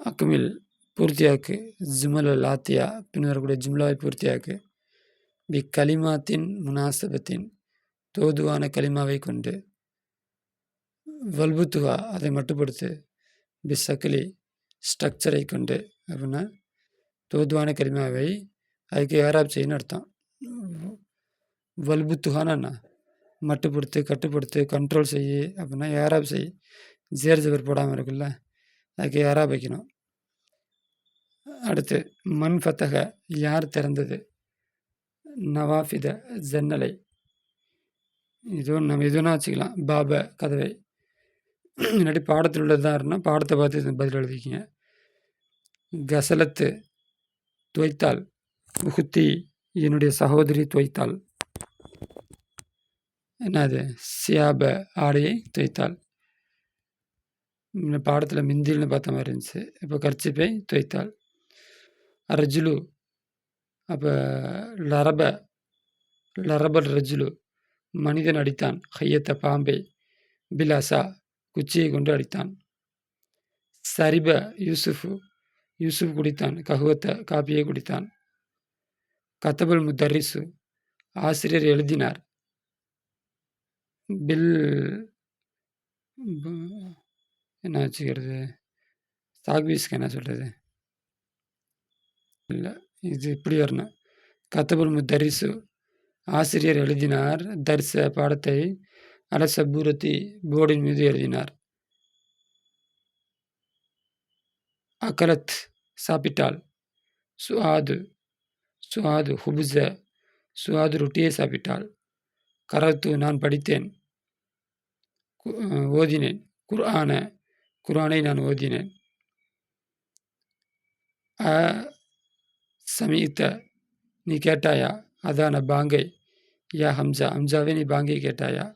அக்மில் பூர்த்தியாக்கு, ஜுமல் லாத்தியா பின்வரக்கூடிய ஜும்லாவை பூர்த்தியாக்கு, B கலிமாத்தின் முனாசபத்தின் தோதுவான கலிமாவை கொண்டு, வல்புத்துவா அதை மட்டுப்படுத்து, பி சக்கிலி ஸ்ட்ரக்சரை கொண்டு அப்படின்னா தோதுவான கலிமாவை அதுக்கு ஏராப் செய்யன்னு அர்த்தம். வல்புத்துகானா மட்டுப்படுத்து, கட்டுப்படுத்து, கண்ட்ரோல் செய்ய அப்படின்னா ஏராப் செய். ஜேர் ஜபர் போடாமல் இருக்குல்ல, அதுக்கு ஏராப் வைக்கணும். அடுத்து மண் ஃபத்தக யார் திறந்தது, நவாஃபித ஜன்னலை, நம்ம இதுனா வச்சுக்கலாம், பாப கதவை. இல்லாட்டி பாடத்தில் உள்ளதுதான் இருந்தால் பாடத்தை பார்த்து பதில் எழுதிக்கிங்க. கசலத்து துவைத்தாள், உகுத்தி என்னுடைய சகோதரி துவைத்தாள். என்னது, சியாப ஆடையை துவைத்தாள். பாடத்தில் மிந்தில்னு பார்த்த மாதிரி இருந்துச்சு, இப்போ கர்ச்சிப்பை துவைத்தாள். ரஜுலு அப்போ லரபல் ரஜுலு மனிதன் அடித்தான், ஹையத்த பாம்பை, பிலாசா குச்சியை கொண்டு அடித்தான். சரிப யூசுஃப் குடித்தான், கஹுவத்த காப்பியை குடித்தான். கத்தபுல் முத்தரிசு ஆசிரியர் எழுதினார், பில் என்ன வச்சுக்கிறது, சாக்பீஸ்க்கு என்ன சொல்கிறது இல்லை, இது இப்படி வரணும். கத்தபுல் முத்தரிசு ஆசிரியர் எழுதினார், தர்ச பாடத்தை, அலசபூரத்தி போர்டின் மீது எழுதினார். அகலத் சாப்பிட்டாள், சுஆது ஹுபுஸ சுஆது ரொட்டியை சாப்பிட்டாள். கரத்து நான் படித்தேன், ஓதினேன். குர்ஆனை நான் ஓதினேன். சமீத்த நீ கேட்டாயா, அதான பாங்கை, யா ஹம்சாவே நீ பாங்கை கேட்டாயா.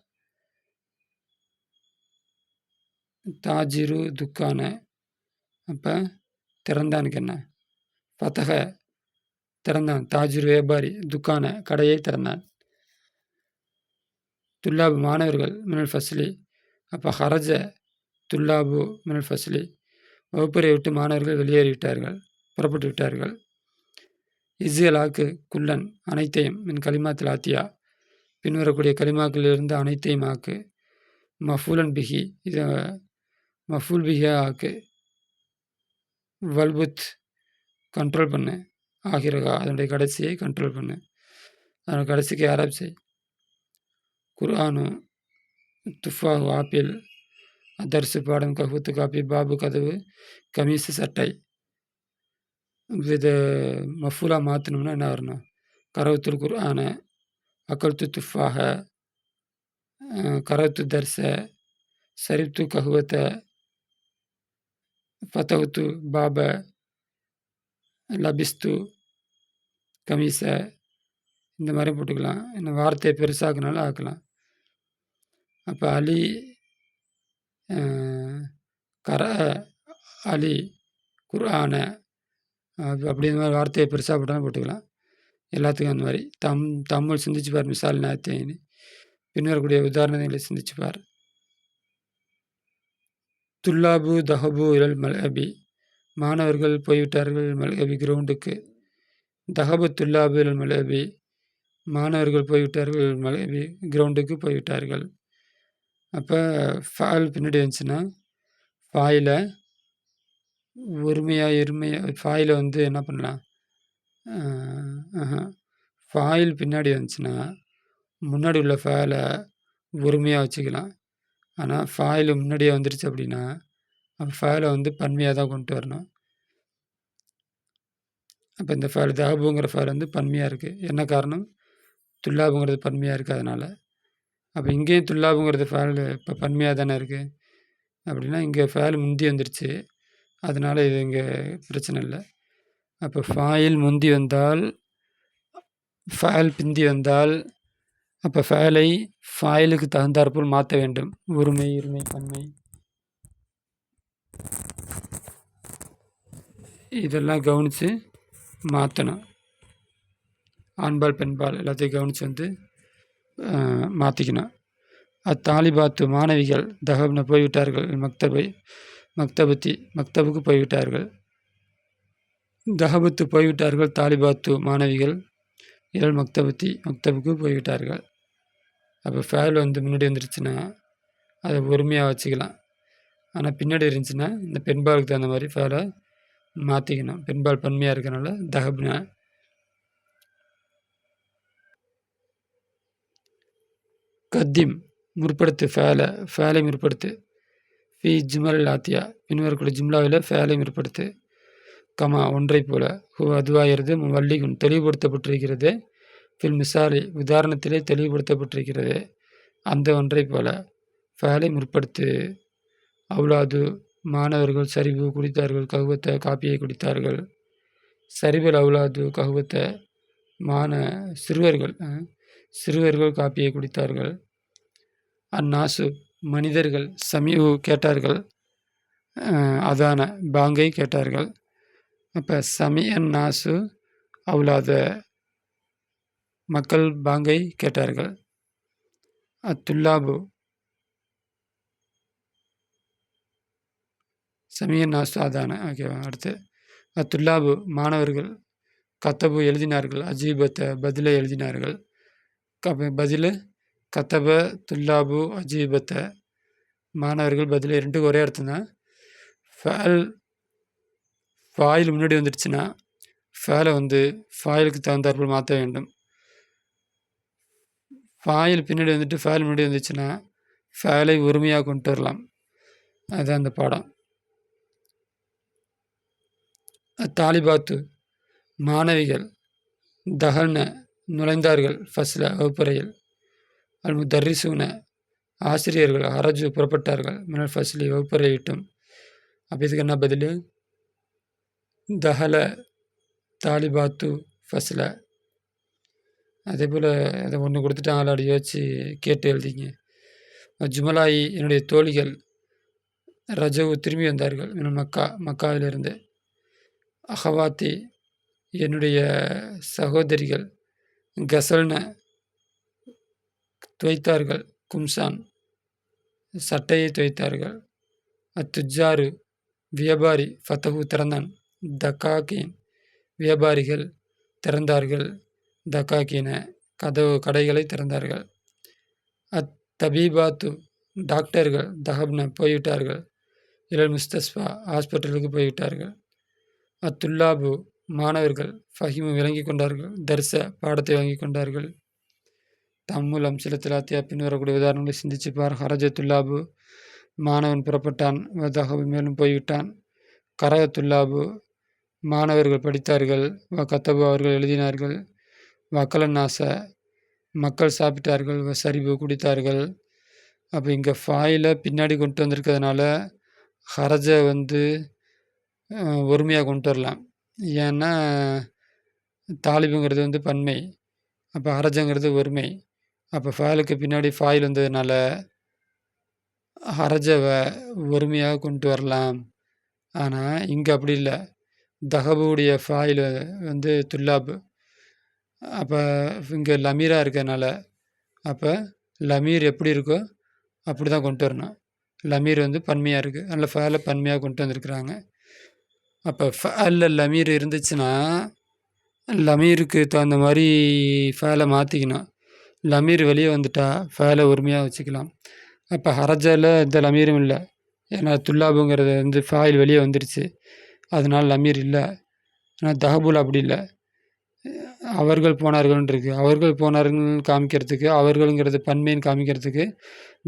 தாஜிரு துக்கான அப்போ திறந்தானுக்கு என்ன, ஃபத்தக திறந்தான், தாஜிரு வியாபாரி, துக்கான கடையை திறந்தான். துல்லாபு மாணவர்கள், மினல் ஃபஸ்லி அப்போ ஹரஜ துல்லாபு மினல் ஃபஸ்லி வகுப்பறை விட்டு மாணவர்கள் வெளியேறிவிட்டார்கள், புறப்பட்டு விட்டார்கள். இஸ்யலாக்கு குல்லன் அனைத்தையும், மின் கலிமாத்தில் ஆத்தியா பின்வரக்கூடிய கலிமாக்களிலிருந்து அனைத்தையும் ஆக்கு. மஃபூலன் பிஹி இதை மஃபூல் பிஹியா ஆக்கு. வல்புத் கண்ட்ரோல் பண்ணு, ஆகிரகா அதனுடைய கடைசியை கண்ட்ரோல் பண்ணு, அதனுடைய கடைசிக்கு ஆராப் செய். குர்ஆனு துஃபாஹு ஆப்பிள், தர்சு பாடம், கஹூத்து காப்பி, பாபு கதவு, கமீஸு சட்டை. இது மஃபூலாக மாற்றணும்னா என்ன வரணும், கரவுத்துல் குர்ஆன, அக்கல்த்து துஃபாக, கரவுத்து தர்ச, சரிப்து கஹுவத்த, ஃபதவுத்து பாப, லபிஸ்து கமீஸ, இந்த மாதிரி போட்டுக்கலாம். இன்னும் வார்த்தையை பெருசாக்குனாலும் ஆக்கலாம். அப்போ அலி கர அலி குர்ஆன அப்படி இந்த மாதிரி வார்த்தையை பெருசாக போட்டாலும் போட்டுக்கலாம். எல்லாத்துக்கும் அந்த மாதிரி தமிழ் சிந்திச்சுப்பார். மிசால் நாத்தின்னு பின்வரக்கூடிய உதாரணங்களை சிந்திச்சுப்பார். துல்லாபு தஹபு இலல் மல்ஹபி மாணவர்கள் போய்விட்டார்கள், மல்ஹபி கிரவுண்டுக்கு. தஹபு துல்லாபு இலல் மல்ஹபி மாணவர்கள் போய்விட்டார்கள், மல்ஹபி கிரவுண்டுக்கு போய்விட்டார்கள். அப்போ ஃபால் பின்னாடி வந்துச்சுன்னா ஃபாயில ஃபாயில என்ன பண்ணலாம், ஃபாயில் பின்னாடி வந்துச்சுன்னா முன்னாடி உள்ள ஃபேலை ஒருமையாக வச்சுக்கலாம். ஆனால் ஃபாயில் முன்னாடியே வந்துடுச்சு அப்படின்னா அப்போ ஃபேலை பன்மையாக தான் கொண்டு வரணும். அப்போ இந்த ஃபேல் தஹபுங்கிற ஃபேல் பன்மையாக இருக்குது. என்ன காரணம், துல்லாபுங்கிறது பன்மையாக இருக்குது, அதனால். அப்போ இங்கேயும் துல்லாபுங்கிறது ஃபேல் இப்போ பன்மையாக தானே இருக்குது. அப்படின்னா இங்கே ஃபேல் முந்தி வந்துடுச்சு, அதனால் இது இங்கே பிரச்சனை இல்லை. அப்போ ஃபாயில் முந்தி வந்தால், ஃபேல் பிந்தி வந்தால், அப்போ ஃபேலை ஃபாயிலுக்கு தகுந்தாற்போல் மாற்ற வேண்டும். ஒருமை, இருமை, பன்மை இதெல்லாம் கவனித்து மாற்றணும். ஆண்பால் பெண்பால் எல்லாத்தையும் கவனித்து மாற்றிக்கணும். அத்தாலிபாத்து மாணவிகள் தஹப்ன போய்விட்டார்கள், மக்தபை மக்தபத்தி மக்தபுக்கு போய்விட்டார்கள். தஹபத்து போய்விட்டார்கள். தாலிபாத்து மாணவிகள் இலல் மக்தபத்தி மக்தபுக்கு போய்விட்டார்கள். அப்போ ஃபேல் முன்னாடி வந்துருச்சுன்னா அதை பொறுமையாக வச்சுக்கலாம். ஆனால் பின்னாடி இருந்துச்சுன்னா இந்த பெண்பாலுக்கு தகுந்த மாதிரி ஃபேலை மாற்றிக்கணும். பெண்பால் பன்மையாக இருக்கனால தஹப்னா. கத்திம் முற்படுத்து ஃபேலை முற்படுத்து. ஃபி ஜுமல் ஆத்தியா பின்வரக்கூடிய ஜும்லாவில் ஃபேலை முற்படுத்து. கமா ஒன்றை போல அதுவாகிறது வள்ளிகுன் தெளிவுபடுத்தப்பட்டிருக்கிறது. ஃபில் மிசாலி உதாரணத்திலே தெளிவுபடுத்தப்பட்டிருக்கிறது. அந்த ஒன்றை போல ஃபேலை முற்படுத்து. அவுலாது மாணவர்கள் சரிவு குடித்தார்கள். ககுவத்தை காப்பியை குடித்தார்கள். சரிவல் அவுலாது ககுவத்தை சிறுவர்கள் காப்பியை குடித்தார்கள். அந்நாசு மனிதர்கள் சமியு கேட்டார்கள். அதான பாங்கை கேட்டார்கள். அப்போ சமியன் நாசு அவுலாத மக்கள் பாங்கை கேட்டார்கள். அத்துல்லாபு சமியன் நாசு அதான. ஓகேவா. அடுத்து அத்துல்லாபு மாணவர்கள் கத்தபு எழுதினார்கள். அஜீபத்தை பதிலை எழுதினார்கள். பதில் கத்தப துல்லாபு அஜீபத்தை மாணவர்கள் பதில் ரெண்டுக்கு ஒரே அர்த்தம் தான். ஃபாயில் முன்னாடி வந்துடுச்சுன்னா ஃபேலை ஃபாயிலுக்கு தகுந்தாற்போல் மாற்ற வேண்டும். ஃபாயில் பின்னாடி வந்துட்டு ஃபேல் முன்னாடி வந்துச்சுன்னா ஃபேலை ஒருமையாக கொண்டு வரலாம். அதுதான் அந்த பாடம். தாலிபாத்து மாணவிகள் தஹல்ன நுழைந்தார்கள். ஃபஸ்ல வகுப்பறையில். அல் முதர்ரிசூன ஆசிரியர்கள் ஹரஜு புறப்பட்டார்கள். மினல் ஃபஸ்லி வகுப்பறையை விட்டும். அப்போ இதுக்கு என்ன பதில்? தஹல தாலிபாத்து ஃபஸ்ல. அதே போல் அதை ஒன்று கொடுத்துட்டாங்களா அப்படி யோசிச்சு கேட்டு எழுதிங்க. ஜுமலாயி என்னுடைய தோழிகள் ரஜவு திரும்பி வந்தார்கள். மக்காவிலிருந்து. அஹவாத்தி என்னுடைய சகோதரிகள் கசல்ன துவைத்தார்கள். கும்சான் சட்டையை துவைத்தார்கள். அத்துஜாரு வியாபாரி ஃபத்தஹு திறந்தான். தக்காக்கீன் வியாபாரிகள் திறந்தார்கள். தக்காக்கீன கடைகளை திறந்தார்கள். தபீபாத்து டாக்டர்கள் தஹப்ன போய்விட்டார்கள். இலல் முஸ்தஸ்பா ஹாஸ்பிட்டலுக்கு போய்விட்டார்கள். அத்துல்லாபு மாணவர்கள் ஃபஹிமு விளங்கி கொண்டார்கள். தர்ச பாடத்தை வாங்கி கொண்டார்கள். தம்முலம் சில திலாத்தியா பின்வரக்கூடிய உதாரணங்களை சிந்திச்சு பார். ஹரஜத்துல்லாபு மாணவன் புறப்பட்டான். தஹபு மேலும் போய்விட்டான். கரகத்துல்லாபு மாணவர்கள் படித்தார்கள். கத்தபு அவர்கள் எழுதினார்கள். வக்கலன் நாச மக்கள் சாப்பிட்டார்கள். சரிவு குடித்தார்கள். அப்போ இங்கே ஃபாயில பின்னாடி கொண்டு வந்திருக்கிறதுனால ஹரஜ ஒருமையாக கொண்டு வரலாம். ஏன்னா தாலிபுங்கிறது பன்மை. அப்போ ஹரஜங்கிறது ஒருமை. அப்போ ஃபாயிலுக்கு பின்னாடி ஃபாயில் வந்ததுனால ஹரஜவை ஒருமையாக கொண்டு வரலாம். ஆனால் இங்கே அப்படி இல்லை. தஹபுடைய ஃபாயில் துல்லாபு. அப்போ இங்கே லமீராக இருக்கிறதுனால அப்போ லமீர் எப்படி இருக்கோ அப்படி தான் கொண்டு வரணும். லமீர் பன்மையாக இருக்குது. அதனால் ஃபேலை பன்மையாக கொண்டு வந்திருக்கிறாங்க. அப்போ ஃபேலில் லமீர் இருந்துச்சுன்னா லமீருக்கு தகுந்த மாதிரி ஃபேலை மாற்றிக்கணும். லமீர் வெளியே வந்துட்டா ஃபேலை ஒருமையாக வச்சுக்கலாம். அப்போ ஹரஜில் எந்த லமீரும் இல்லை. ஏன்னா துல்லாபுங்கிறது ஃபாயில் வெளியே வந்துடுச்சு. அதனால் லமீர் இல்லை. ஆனால் தஹபுல் அப்படி இல்லை. அவர்கள் போனார்கள்னு இருக்குது. அவர்கள் போனார்கள் காமிக்கிறதுக்கு அவர்களுங்கிறது பன்மைன்னு காமிக்கிறதுக்கு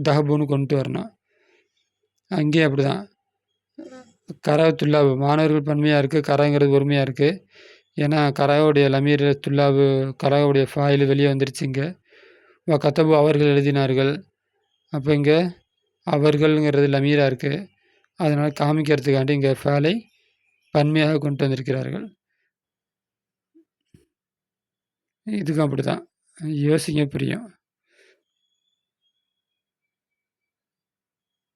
தஹபுன்னு கொண்டு வரணும். அங்கேயும் அப்படி தான். கரத்துல்லாபு மாணவர்கள் பன்மையாக இருக்குது. கரங்கிறது ஒருமையாக இருக்குது. ஏன்னா கராவுடைய லமீர் துல்லாபு கராவுடைய ஃபாயில் வெளியே வந்துருச்சு. இங்கே கத்தபு அவர்கள் எழுதினார்கள். அப்போ இங்கே அவர்கள்ங்கிறது லமீராக இருக்குது. அதனால் காமிக்கிறதுக்காண்டி இங்கே ஃபேலை பன்மையாக கொண்டு வந்திருக்கிறார்கள். இதுக்கும் அப்படி தான். யோசிங்க புரியும்.